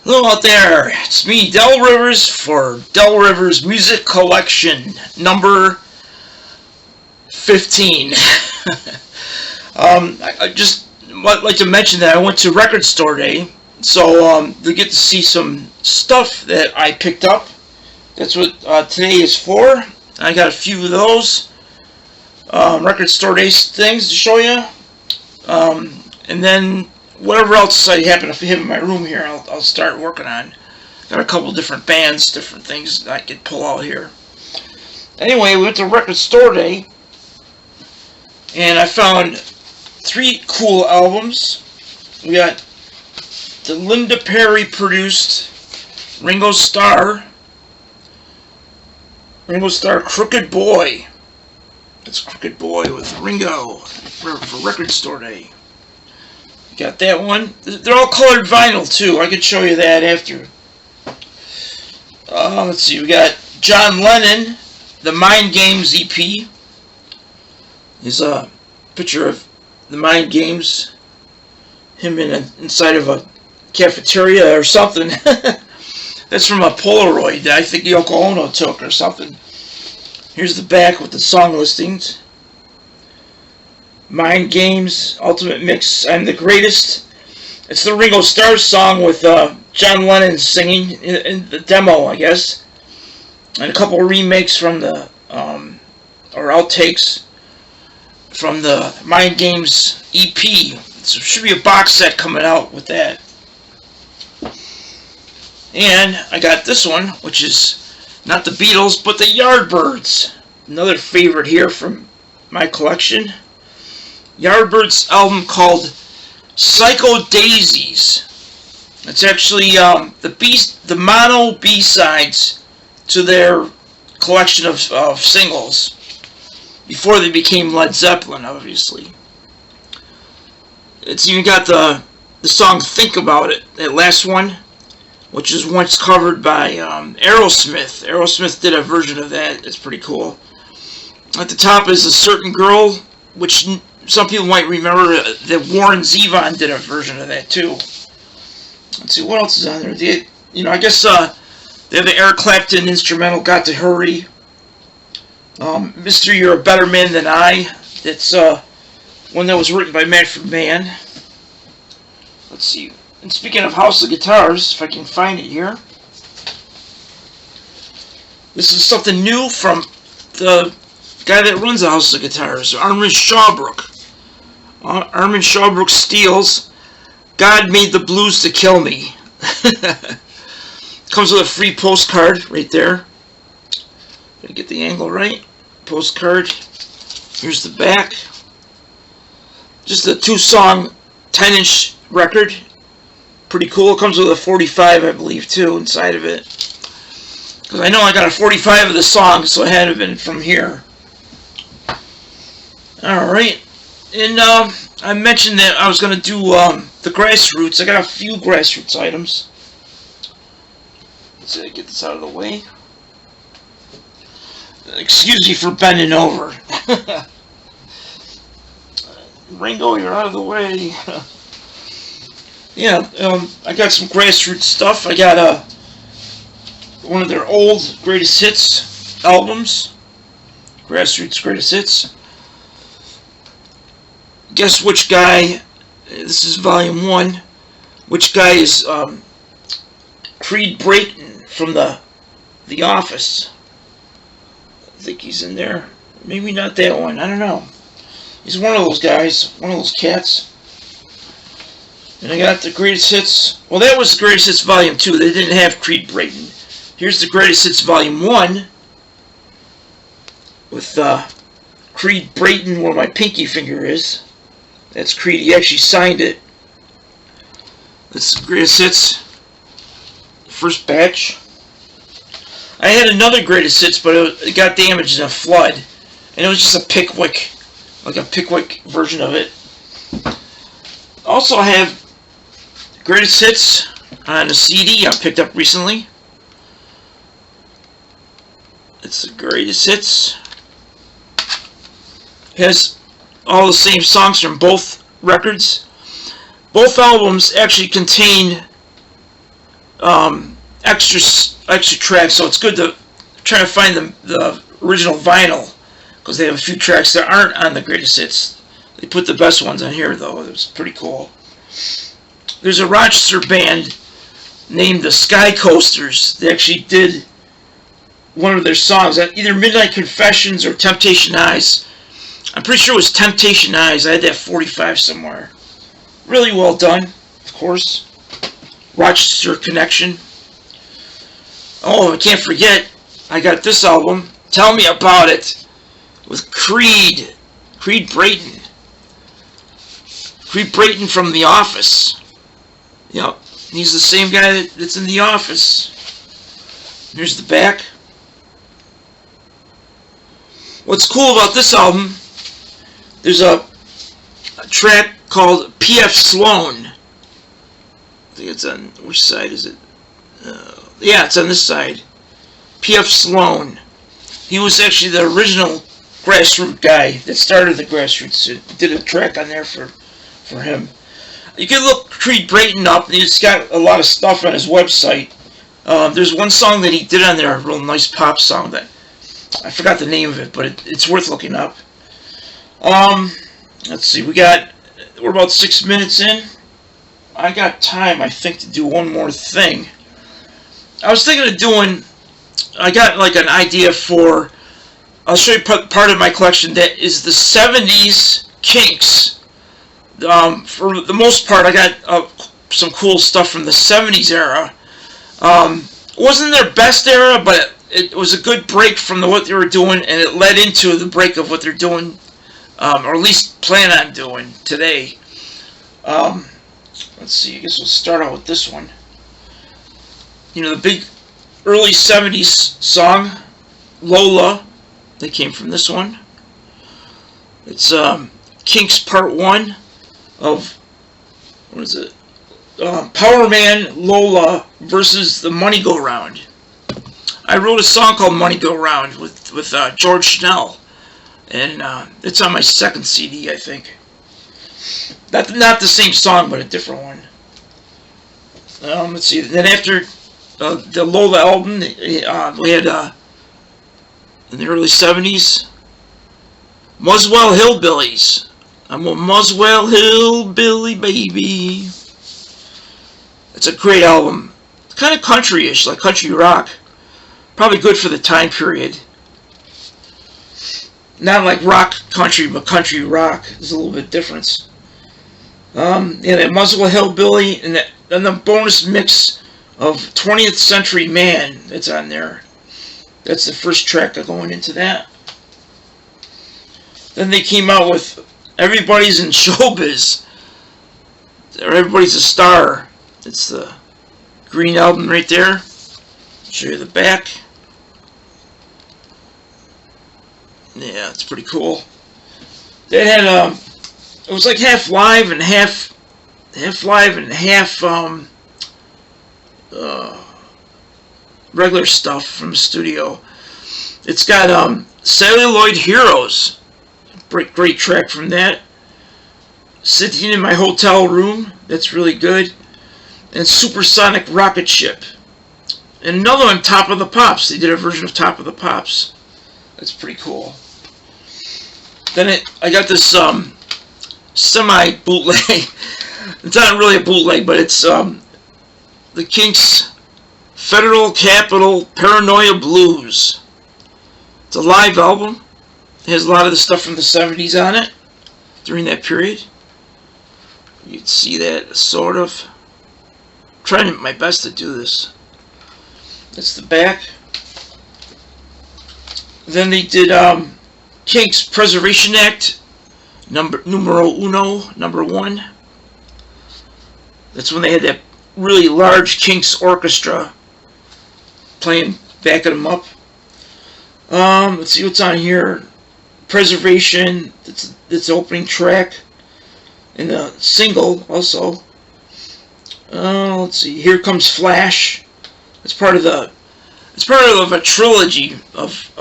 Hello out there, it's me, Del Rivers, for Del Rivers Music Collection number 15. I just like to mention that I went to Record Store Day, so you get to see some stuff that I picked up. That's what today is for. I got a few of those Record Store Day things to show you, and then whatever else I happen to have in my room here, I'll start working on. Got a couple different bands, different things that I could pull out here. Anyway, we went to Record Store Day, and I found 3 cool albums. We got the Linda Perry produced Ringo Starr Crooked Boy. It's Crooked Boy with Ringo for Record Store Day. Got that one. They're all colored vinyl too. I could show you that after. Let's see. We got John Lennon, the Mind Games EP. Here's a picture of the Mind Games. Him inside of a cafeteria or something. That's from a Polaroid that I think Yoko Ono took or something. Here's the back with the song listings. Mind Games, Ultimate Mix, I'm the Greatest. It's the Ringo Starr song with John Lennon singing in the demo, I guess. And a couple of remakes from the, or outtakes from the Mind Games EP. So there should be a box set coming out with that. And I got this one, which is not the Beatles, but the Yardbirds. Another favorite here from my collection. Yardbirds album called Psycho Daisies. It's actually the mono B-sides to their collection of singles before they became Led Zeppelin, obviously. It's even got the song Think About It, that last one, which is once covered by Aerosmith. Aerosmith did a version of that. It's pretty cool. At the top is A Certain Girl, which some people might remember that Warren Zevon did a version of that too. Let's see what else is on there. I guess they have the Eric Clapton instrumental "Got to Hurry." "Mister, You're a Better Man Than I." That's one that was written by Manfred Mann. Let's see. And speaking of House of Guitars, if I can find it here, this is something new from the guy that runs the House of Guitars, Armin Shawbrook. Armin Shawbrook steals God Made the Blues to Kill Me. Comes with a free postcard right there. Gotta get the angle right. Postcard. Here's the back. Just a 2-song 10-inch record. Pretty cool. It comes with a 45, I believe, too, inside of it. Because I know I got a 45 of the song, so it had to have been from here. Alright. And I mentioned that I was going to do the Grassroots. I got a few Grassroots items. Let's see, get this out of the way. Excuse me for bending over. Ringo, you're out of the way. Yeah, I got some Grassroots stuff. I got one of their old Greatest Hits albums. Grassroots Greatest Hits. Guess which guy, this is volume 1, which guy is Creed Bratton from the Office. I think he's in there. Maybe not that one, I don't know. He's one of those guys, one of those cats. And I got the Greatest Hits. Well, that was the Greatest Hits Volume 2. They didn't have Creed Bratton. Here's the Greatest Hits Volume 1 with Creed Bratton where my pinky finger is. That's Creed. He actually signed it. That's the Greatest Hits. First batch. I had another Greatest Hits, but it got damaged in a flood. And it was just a Pickwick. Like a Pickwick version of it. Also, I have Greatest Hits on a CD I picked up recently. It's the Greatest Hits. It has all the same songs from both records. Both albums actually contain extra tracks, so it's good to try to find the original vinyl, because they have a few tracks that aren't on the greatest hits. They put the best ones on here, though. It was pretty cool. There's a Rochester band named the Sky Coasters. They actually did one of their songs, either Midnight Confessions or Temptation Eyes. I'm pretty sure it was Temptation Eyes. I had that 45 somewhere. Really well done, of course. Rochester Connection. Oh, I can't forget, I got this album, Tell Me About It, with Creed Bratton. Creed Bratton from The Office. Yep, he's the same guy that's in The Office. Here's the back. What's cool about this album, there's a track called P.F. Sloan. I think it's on, which side is it? Yeah, it's on this side. P.F. Sloan. He was actually the original grassroots guy that started the grassroots. Did a track on there for him. You can look Creed Bratton up. He's got a lot of stuff on his website. There's one song that he did on there, a real nice pop song that I forgot the name of it, but it's worth looking up. Let's see. We're about 6 minutes in. I got time, I think, to do one more thing. I was thinking of doing, I got like an idea for, I'll show you part of my collection that is the 70s Kinks. For the most part, I got some cool stuff from the 70s era. It wasn't their best era, but it was a good break from what they were doing, and it led into the break of what they're doing, or at least plan on doing today. Let's see, I guess we'll start out with this one. You know, the big early 70s song, Lola, that came from this one. It's Kinks Part 1 of, what is it? Power Man Lola versus the Money Go Round. I wrote a song called Money Go Round with George Schnell, and it's on my second CD, I think. Not the same song, but a different one. Let's see. Then after the Lola album, we had in the early 70s, Muswell Hillbillies. I'm a Muswell Hillbilly baby. It's a great album. It's kind of country-ish, like country rock. Probably good for the time period. Not like rock country, but country rock. There's a little bit of difference. Yeah, that Muswell Hillbilly, and the bonus mix of 20th Century Man that's on there. That's the first track going into that. Then they came out with Everybody's in Showbiz, or Everybody's a Star. It's the green album right there. I'll show you the back. Yeah, it's pretty cool. They had it was like half live and half regular stuff from the studio. It's got Celluloid Heroes, great track from that. Sitting in My Hotel Room, that's really good. And Supersonic Rocket Ship. And another one, Top of the Pops. They did a version of Top of the Pops. That's pretty cool. Then I got this semi-bootleg. It's not really a bootleg, but it's the Kinks' Federal Capital Paranoia Blues. It's a live album. It has a lot of the stuff from the 70s on it during that period. You can see that, sort of. I'm trying my best to do this. That's the back. Then they did Kinks Preservation Act, numero 1. That's when they had that really large Kinks orchestra playing, backing them up. Let's see what's on here. Preservation, that's the opening track, and the single also. Let's see. Here Comes Flash. It's part of a trilogy of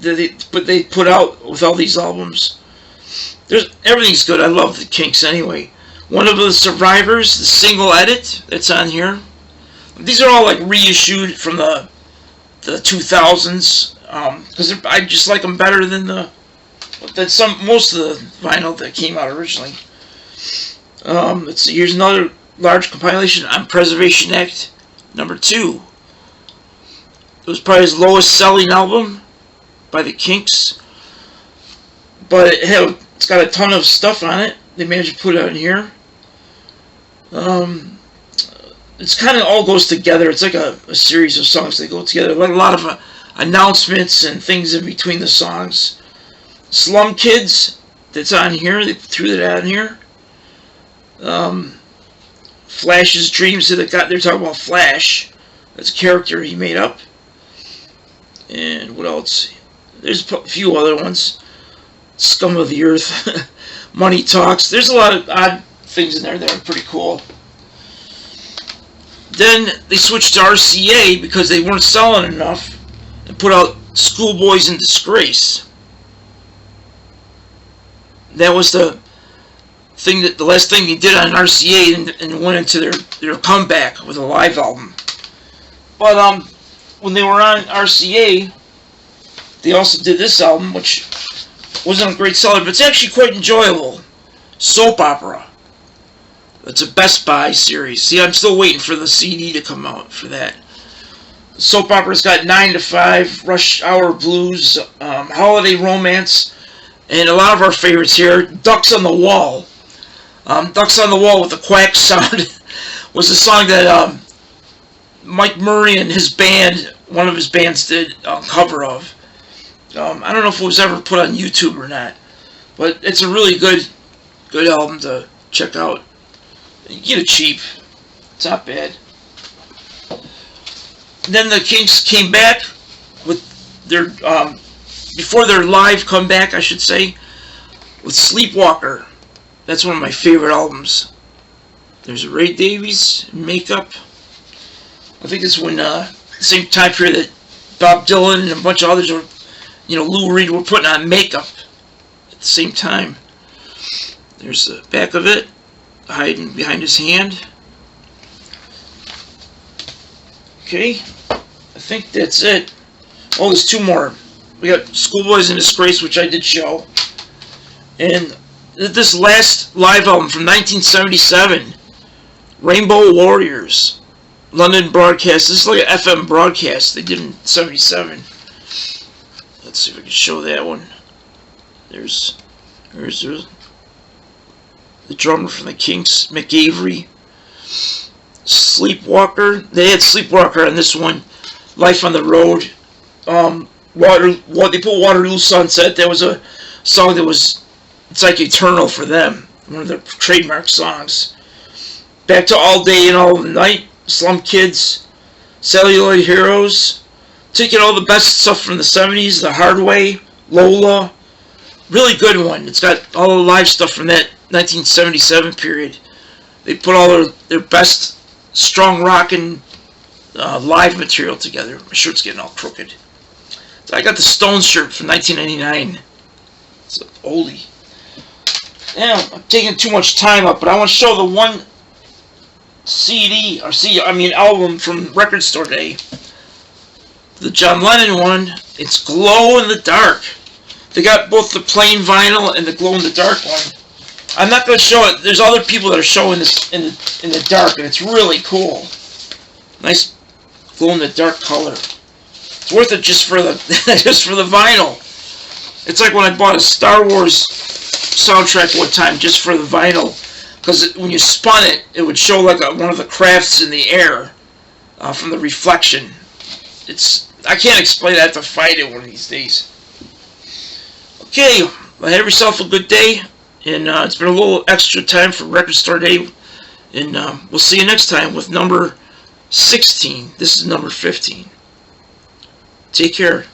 that they put out with all these albums. Everything's good. I love the Kinks anyway. One of the Survivors, the single edit that's on here. These are all like reissued from the 2000s, because I just like them better than most of the vinyl that came out originally. Let's see. Here's another large compilation on Preservation Act #2. It was probably his lowest selling album by the Kinks, but it's got a ton of stuff on it. They managed to put it in here. It's kind of all goes together. It's like a series of songs that go together. Like a lot of announcements and things in between the songs. Slum Kids, that's on here. They threw that on here. Flash's Dreams, they're talking about Flash. That's a character he made up. And what else? There's a few other ones. Scum of the Earth. Money Talks. There's a lot of odd things in there that are pretty cool. Then they switched to RCA because they weren't selling enough and put out Schoolboys in Disgrace. That was the last thing they did on RCA, and went into their comeback with a live album. But when they were on RCA, they also did this album, which wasn't a great seller, but it's actually quite enjoyable. Soap Opera. It's a Best Buy series. See, I'm still waiting for the CD to come out for that. Soap Opera's got 9 to 5, Rush Hour Blues, Holiday Romance, and a lot of our favorites here, Ducks on the Wall. Ducks on the Wall with the quack sound was a song that Mike Murray and his band, one of his bands, did a cover of. I don't know if it was ever put on YouTube or not, but it's a really good album to check out. You get it cheap. It's not bad. Then the Kinks came back with their before their live comeback, I should say, with Sleepwalker. That's one of my favorite albums. There's Ray Davies, Makeup. I think it's when same time period that Bob Dylan and a bunch of others were, Lou Reed were putting on makeup at the same time. There's the back of it, hiding behind his hand. Okay, I think that's it. Oh, there's two more. We got Schoolboys in Disgrace, which I did show. And this last live album from 1977, Rainbow Warriors, London broadcast. This is like an FM broadcast they did in 77. Let's see if I can show that one. There's the drummer from the Kinks, Mick Avery. Sleepwalker. They had Sleepwalker on this one. Life on the Road. They put Waterloo Sunset. That was a song that was, it's like eternal for them. One of their trademark songs. Back to All Day and All Night. Slum Kids. Celluloid Heroes. Taking all the best stuff from the 70s. The Hard Way. Lola. Really good one. It's got all the live stuff from that 1977 period. They put all their best strong rockin' live material together. My shirt's getting all crooked. So I got the Stones shirt from 1999. It's an oldie. Yeah, I'm taking too much time up, but I want to show the one album from Record Store Day. The John Lennon one. It's Glow in the Dark. They got both the plain vinyl and the glow in the dark one. I'm not going to show it. There's other people that are showing this in the dark, and it's really cool. Nice glow in the dark color. It's worth it just for the vinyl. It's like when I bought a Star Wars soundtrack one time just for the vinyl, because when you spun it, it would show like one of the crafts in the air from the reflection. I can't explain that. I have to fight it one of these days. Okay, well, have yourself a good day. And it's been a little extra time for Record Store Day. And we'll see you next time with number 16. This is number 15. Take care.